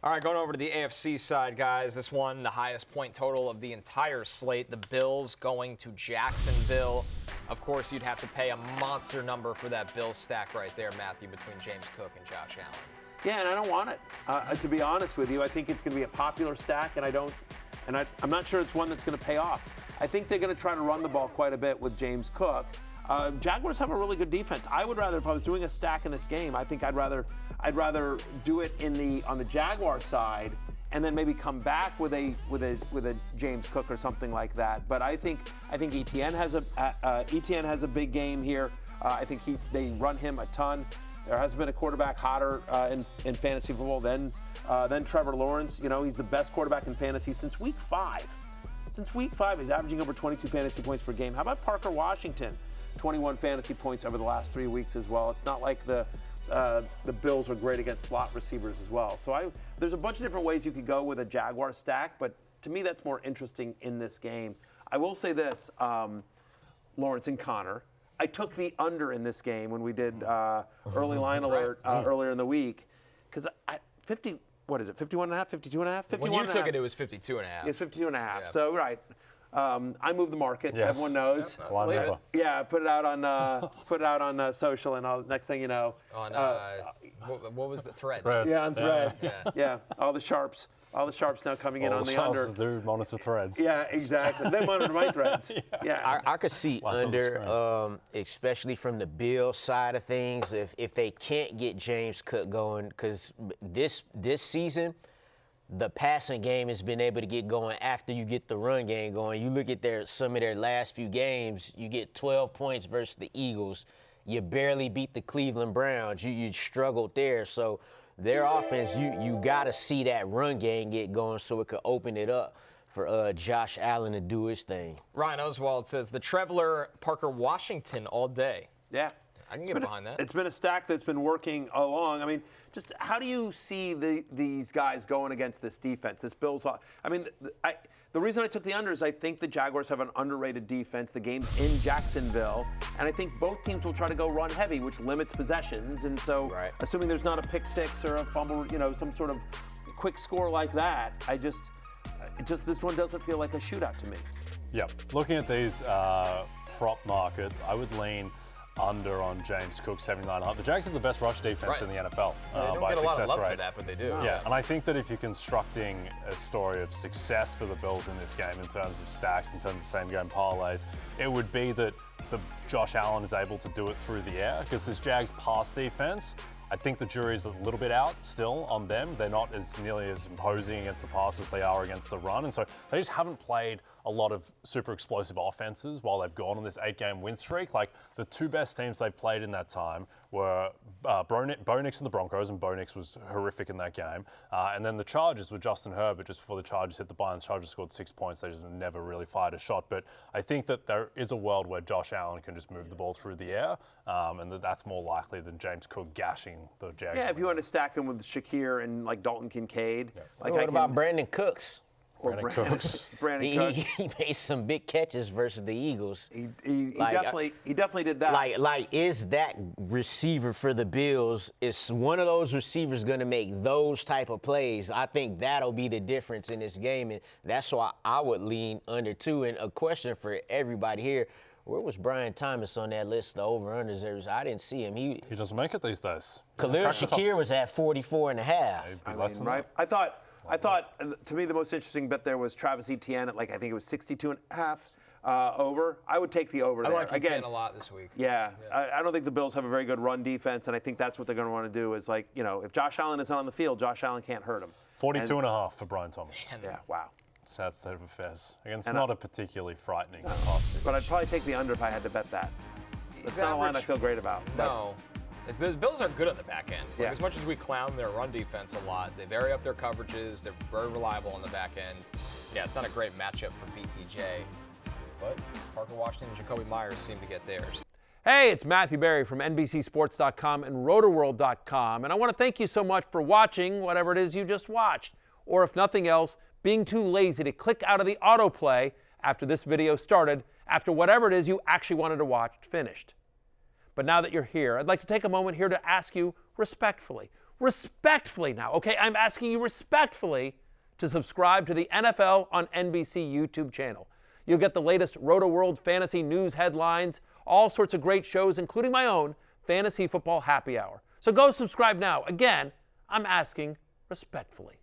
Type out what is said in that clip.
All right, going over to the AFC side, guys. This one, the highest point total of the entire slate. The Bills going to Jacksonville. Of course, you'd have to pay a monster number for that Bills stack right there, Matthew, between James Cook and Josh Allen. Yeah, and I don't want it. To be honest with you, I think it's going to be a popular stack, and I'm not sure it's one that's going to pay off. I think they're going to try to run the ball quite a bit with James Cook. Jaguars have a really good defense. I would rather, if I was doing a stack in this game, I think I'd rather do it on the Jaguar side, and then maybe come back with a James Cook or something like that. But I think ETN has a big game here. I think they run him a ton. There hasn't been a quarterback hotter in fantasy football than Trevor Lawrence. You know, he's the best quarterback in fantasy since week 5. Since week 5, he's averaging over 22 fantasy points per game. How about Parker Washington? 21 fantasy points over the last 3 weeks as well. It's not like the Bills are great against slot receivers as well. So there's a bunch of different ways you could go with a Jaguar stack, but to me that's more interesting in this game. I will say this, Lawrence and Connor, I took the under in this game when we did early line alert earlier in the week, because 51.5, 52.5? When you took it, it was 52.5. It's 52.5. Yeah. So, right. I move the markets. Yes. Everyone knows. Yep. Yeah, put it out on social, and next thing you know. On what was the Threads? Yeah, on Threads. Yeah, all the sharps now coming in on the under. Do monitor Threads. Yeah, exactly. They monitor my Threads. Yeah. I could see under, especially from the Bills side of things, if they can't get James Cook going, because this season, the passing game has been able to get going after you get the run game going. You look at some of their last few games, you get 12 points versus the Eagles. You barely beat the Cleveland Browns. You struggled there. So their offense, you got to see that run game get going so it could open it up for Josh Allen to do his thing. Ryan Oswald says the Traveler Parker Washington all day. Yeah. I can get behind that. It's been a stack that's been working along. I mean, just how do you see these guys going against this defense, this Bills? I mean, the reason I took the under is I think the Jaguars have an underrated defense. The game's in Jacksonville, and I think both teams will try to go run heavy, which limits possessions. And so, assuming there's not a pick six or a fumble, some sort of quick score like that, this one doesn't feel like a shootout to me. Yeah, looking at these prop markets, I would lean under on James Cook, 79.5. The Jags have the best rush defense in the NFL by success rate. They don't get a lot of love for that, but they do. Yeah, and I think that if you're constructing a story of success for the Bills in this game in terms of stacks, in terms of same-game parlays, it would be that Josh Allen is able to do it through the air, because this Jags pass defense, I think the jury's a little bit out still on them. They're not nearly as imposing against the pass as they are against the run. And so they just haven't played a lot of super explosive offenses while they've gone on this 8-game win streak. Like, the two best teams they played in that time were Bo Nix and the Broncos, and Bo Nix was horrific in that game. And then the Chargers with Justin Herbert, just before the Chargers hit the bye, and the Chargers scored 6 points. They just never really fired a shot. But I think that there is a world where Josh Allen can just move the ball through the air, and that's more likely than James Cook gashing the Jags. Yeah, if you want to stack him with Shakir and like Dalton Kincaid. Yeah. What about Brandon Cooks? Brandon Cooks. He made some big catches versus the Eagles. He definitely did that. Like, is that receiver for the Bills? Is one of those receivers going to make those type of plays? I think that'll be the difference in this game, and that's why I would lean under too. And a question for everybody here: where was Brian Thomas on that list of over-unders? I didn't see him. He doesn't make it these days. Khalil Shakir was at 44.5. I thought, to me, the most interesting bet there was Travis Etienne at, I think it was 62.5 over. I would take the over there. I like Etienne a lot this week. Yeah. I don't think the Bills have a very good run defense, and I think that's what they're going to want to do is, if Josh Allen isn't on the field, Josh Allen can't hurt him. 42.5 for Brian Thomas. Yeah, wow. Sad state of affairs. Against not a particularly frightening cost. But I'd probably take the under if I had to bet that. That's not a line I feel great about. No. The Bills are good on the back end. As much as we clown their run defense a lot, they vary up their coverages. They're very reliable on the back end. Yeah, it's not a great matchup for BTJ. But Parker Washington and Jacoby Myers seem to get theirs. Hey, it's Matthew Berry from NBCSports.com and RotoWorld.com. And I want to thank you so much for watching whatever it is you just watched. Or if nothing else, being too lazy to click out of the autoplay after this video started, after whatever it is you actually wanted to watch finished. But now that you're here, I'd like to take a moment here to ask you respectfully, respectfully now, okay? I'm asking you respectfully to subscribe to the NFL on NBC YouTube channel. You'll get the latest Roto-World fantasy news headlines, all sorts of great shows, including my own Fantasy Football Happy Hour. So go subscribe now. Again, I'm asking respectfully.